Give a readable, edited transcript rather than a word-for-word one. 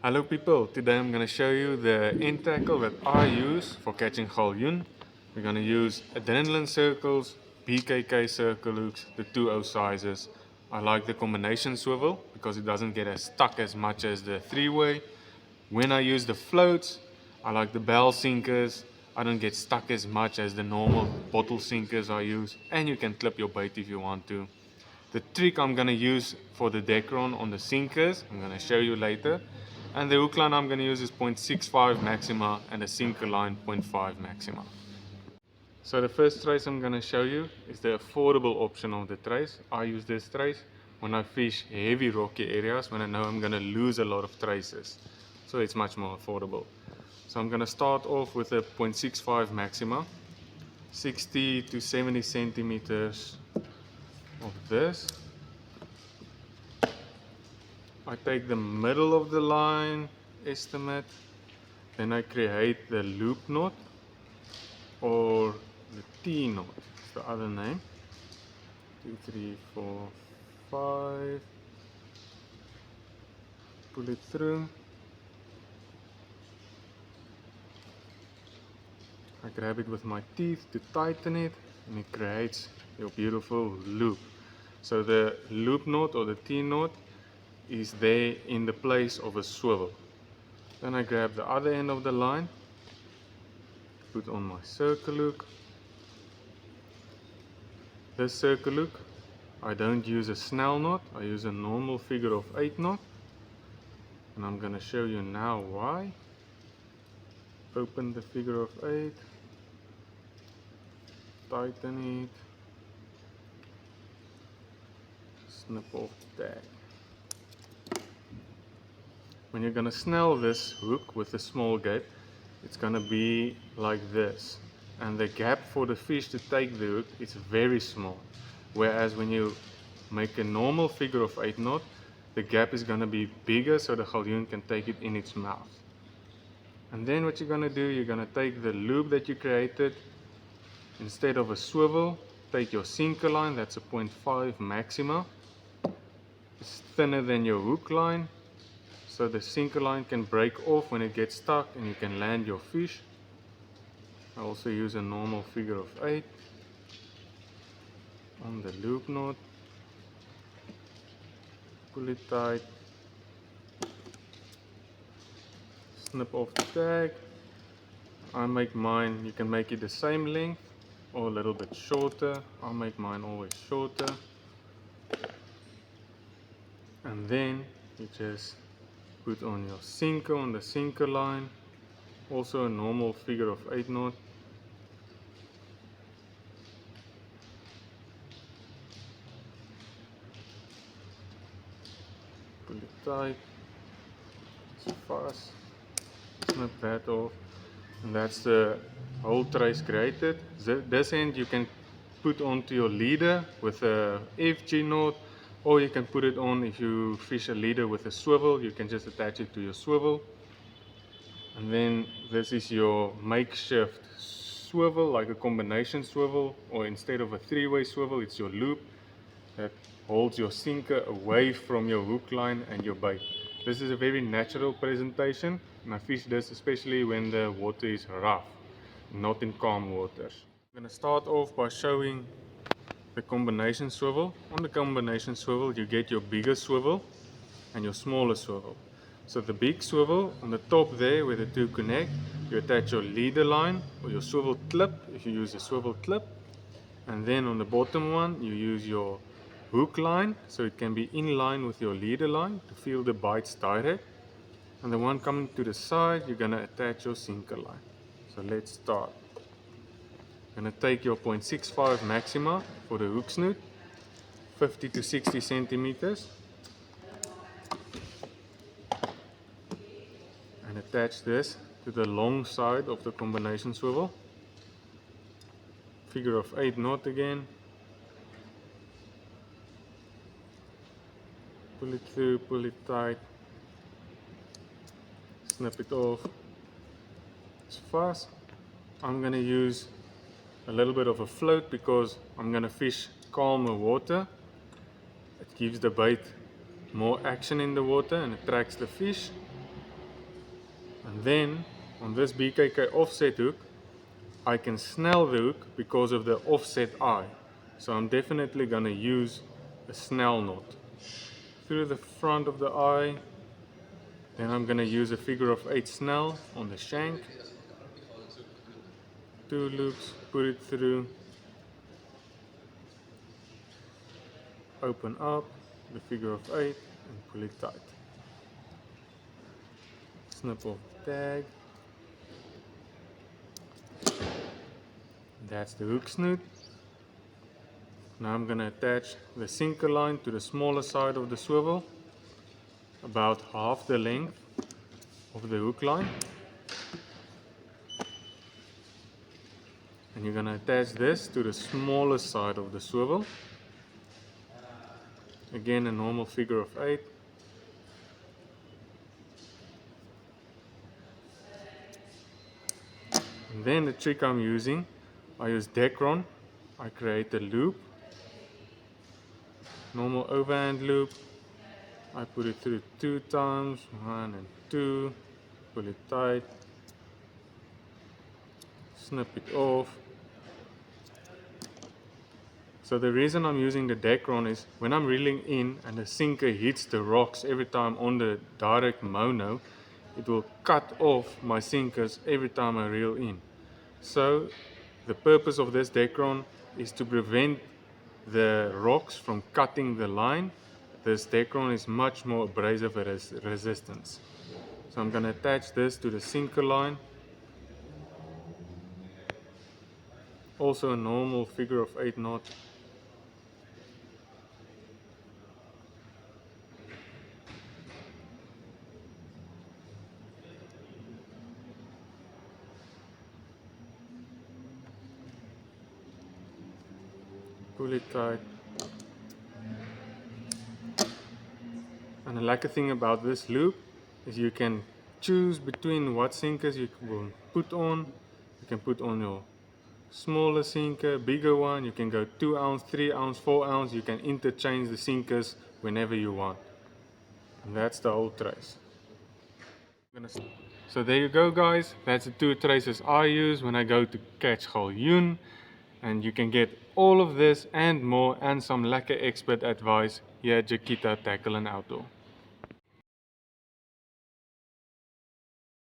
Hello people, today I'm going to show you the end tackle that I use for catching galjoen. We're going to use adrenaline circles, BKK circle hooks, the 2.0 sizes. I like the combination swivel because it doesn't get as stuck as much as the 3-way. When I use the floats, I like the bell sinkers. I don't get stuck as much as the normal bottle sinkers I use, and you can clip your bait if you want to. The trick I'm going to use for the Decron on the sinkers, I'm going to show you later. And the hook line I'm going to use is 0.65 maxima and a sinker line 0.5 maxima. So the first trace I'm going to show you is the affordable option of the trace. I use this trace when I fish heavy rocky areas when I know I'm going to lose a lot of traces. So it's much more affordable. So I'm going to start off with a 0.65 maxima, 60 to 70 centimeters of this. I take the middle of the line estimate, then I create the loop knot, or the T knot, it's the other name. 2, 3, 4, 5. Pull it through. I grab it with my teeth to tighten it, and it creates your beautiful loop. So the loop knot or the T knot is there in the place of a swivel. Then I grab the other end of the line, put on my circle hook. This circle hook, I don't use a snell knot, I use a normal figure of 8 knot. And I'm going to show you now why. Open the figure of 8, tighten it, snip off the tag. When you're going to snell this hook with a small gap, it's going to be like this, and the gap for the fish to take the hook is very small, whereas when you make a normal figure of 8 knot, the gap is going to be bigger so the galjoen can take it in its mouth. And then what you're going to do, you're going to take the loop that you created, instead of a swivel, take your sinker line, that's a 0.5 maxima. It's thinner than your hook line, so the sinker line can break off when it gets stuck and you can land your fish. I also use a normal figure of 8 on the loop knot. Pull it tight, snip off the tag. I make mine, you can make it the same length or a little bit shorter. I'll make mine always shorter. And then you just put on your sinker on the sinker line, also a normal figure of 8 knot. Pull it tight, it's fast, snip that off, and that's the whole trace created. This end you can put onto your leader with a FG knot, or you can put it on if you fish a leader with a swivel, you can just attach it to your swivel. And then this is your makeshift swivel, like a combination swivel, or instead of a 3-way swivel, it's your loop that holds your sinker away from your hook line and your bait. This is a very natural presentation, and I fish this especially when the water is rough, not in calm waters. I'm going to start off by showing the combination swivel. On the combination swivel you get your bigger swivel and your smaller swivel. So the big swivel, on the top there where the two connect, you attach your leader line or your swivel clip if you use a swivel clip, and then on the bottom one you use your hook line so it can be in line with your leader line to feel the bites direct, and the one coming to the side you're going to attach your sinker line. So let's start. You're going to take your 0.65 maxima for the hook snoot, 50 to 60 centimeters, and attach this to the long side of the combination swivel. Figure of 8 knot again. Pull it through, pull it tight, snip it off. It's fast. I'm going to use a little bit of a float because I'm going to fish calmer water. It gives the bait more action in the water and attracts the fish. And then on this BKK offset hook, I can snell the hook because of the offset eye. So I'm definitely going to use a snell knot through the front of the eye. Then I'm going to use a figure of 8 snell on the shank. 2 loops, put it through, open up the figure of 8 and pull it tight. Snip off the tag. That's the hook snoot. Now I'm going to attach the sinker line to the smaller side of the swivel, about half the length of the hook line. And you're going to attach this to the smaller side of the swivel. Again, a normal figure of 8. And then the trick I'm using, I use Dacron. I create a loop, normal overhand loop. I put it through 2 times, 1 and 2, pull it tight, snip it off. So the reason I'm using the Dacron is when I'm reeling in and the sinker hits the rocks every time on the direct mono, it will cut off my sinkers every time I reel in. So the purpose of this Dacron is to prevent the rocks from cutting the line. This Dacron is much more abrasive resistance. So I'm going to attach this to the sinker line. Also a normal figure of 8 knot. Pull it tight. And the lucky thing about this loop is you can choose between what sinkers you will put on. You can put on your smaller sinker, bigger one. You can go 2 ounce, 3 ounce, 4 ounce. You can interchange the sinkers whenever you want. And that's the whole trace. So there you go, guys. That's the 2 traces I use when I go to catch galjoen. And you can get all of this and more and some lekker expert advice here at Chiquita Tackle and Outdoor.